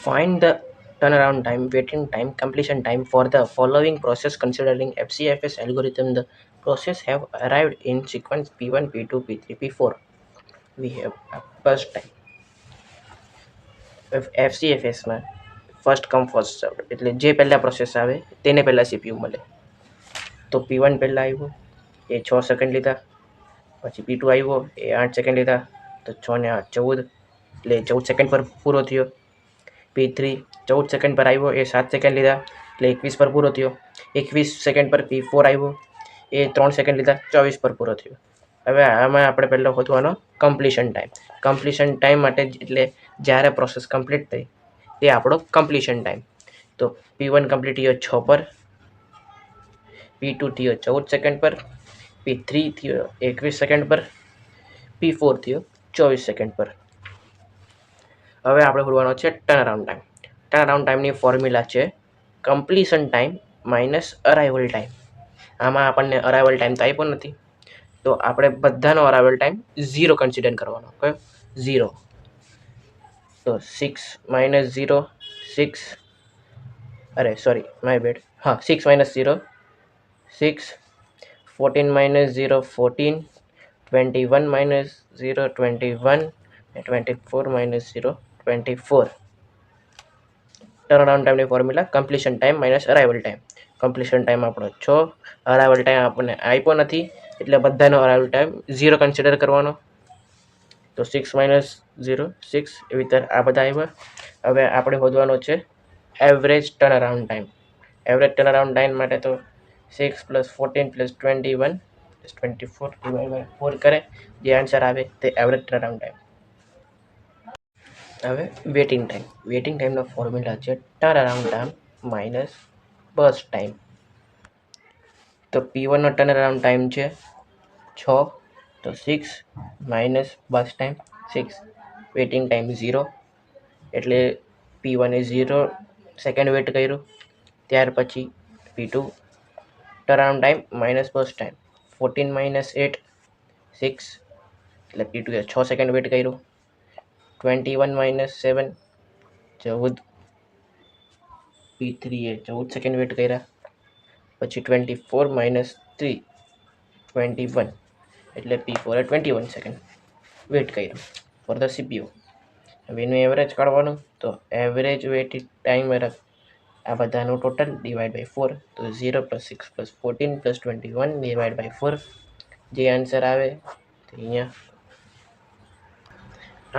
Find the turnaround time, waiting time, completion time for the following process considering FCFS algorithm. The process have arrived in sequence P1, P2, P3, P4. We have first time. FCFSમાં first come first serve, એટલે જે પહેલાં process આવે તેને પહેલાં CPU મળે. તો P1 પહેલાં આવ્યો, એ 6 સેકન્ડ લીધા. પછી P2 આવ્યો, એ 8 સેકન્ડ લીધા. તો 6 ને 8 14, એટલે 14 સેકન્ડ પર પૂરો થયો. P3 14 સેકન્ડ પર આવ્યો, એ 7 સેકન્ડ લીધા, એટલે 21 પર પૂરો થયો. 21 સેકન્ડ પર P4 આવ્યો, એ 3 સેકન્ડ લીધા, 24 પર પૂરો થયો. હવે આમાં આપણે પહેલો શોધવાનો કમ્પ્લીશન ટાઈમ. કમ્પ્લીશન ટાઈમ માટે એટલે જ્યારે પ્રોસેસ કમ્પ્લીટ થઈ તે આપણો કમ્પ્લીશન ટાઈમ. તો P1 કમ્પ્લીટ થયો 6 પર, P2 થયો 14 સેકન્ડ પર, P3 થયો 21 સેકન્ડ પર, P4 થયો 24 સેકન્ડ પર. હવે આપણે શોધવાનો છે ટર્નઅરાઉન્ડ ટાઈમ. ટર્નઅરાઉન્ડ ટાઈમની ફોર્મ્યુલા છે completion time minus arrival time. આમાં આપણને અરાઇવલ ટાઈમ તો આપ્યો નથી, તો આપણે બધાનો અરાઇવલ ટાઈમ 0 કન્સિડર કરવાનો. કયો? 0. તો 6 માઇનસ 0 6, અરે સોરી માય બેડ, હા 6 minus 0 6, 14 minus 0 14, 21 minus 0 21, 24 minus 0 24. Turnaround ટાઈમની formula completion time minus arrival time. Completion time આપણો 6, અરાઇવલ ટાઈમ આપણને આપ્યો નથી, એટલે બધાનો અરાઇવલ ટાઈમ 0 કન્સિડર કરવાનો. તો 6 માઇનસ 0 6, એવી રીતે આ બધા આવ્યા. હવે આપણે શોધવાનો છે average turnaround time. Average turnaround time માટે તો 6 plus 14 plus 21 plus 24 divide by 4 કરે, જે આન્સર આવે તે એવરેજ ટર્નઅરાઉન્ડ ટાઈમ. હવે વેટિંગ ટાઈમ. વેટિંગ ટાઈમનો ફોર્મ્યુલા છે turnaround time minus burst time. તો P1નો ટર્નઅરાઉન્ડ ટાઈમ છે 6, તો 6 minus burst time 6. Waiting time 0, એટલે P1 એ 0 સેકન્ડ વેટ કર્યું. ત્યાર પછી P2 turnaround time minus burst time 14 minus 8 6, એટલે P2 એ 6 સેકન્ડ વેટ કર્યું. 21 માઇનસ 7 14, P3 એ 14 સેકન્ડ વેટ કર્યા. પછી 24 માઇનસ 3 21, એટલે P4 એ 21 સેકન્ડ વેટ કર્યું ફોર ધ CPU. હવે એનું એવરેજ કાઢવાનું. તો એવરેજ વેઇટેડ ટાઈમ આ બધાનું ટોટલ ડિવાઈડ બાય 4. તો 0 plus 6 plus 14 plus 21 divide by 4, જે આન્સર આવે તે અહીંયા.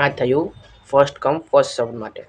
આ થયું ફર્સ્ટ કમ ફર્સ્ટ સર્વ માટે.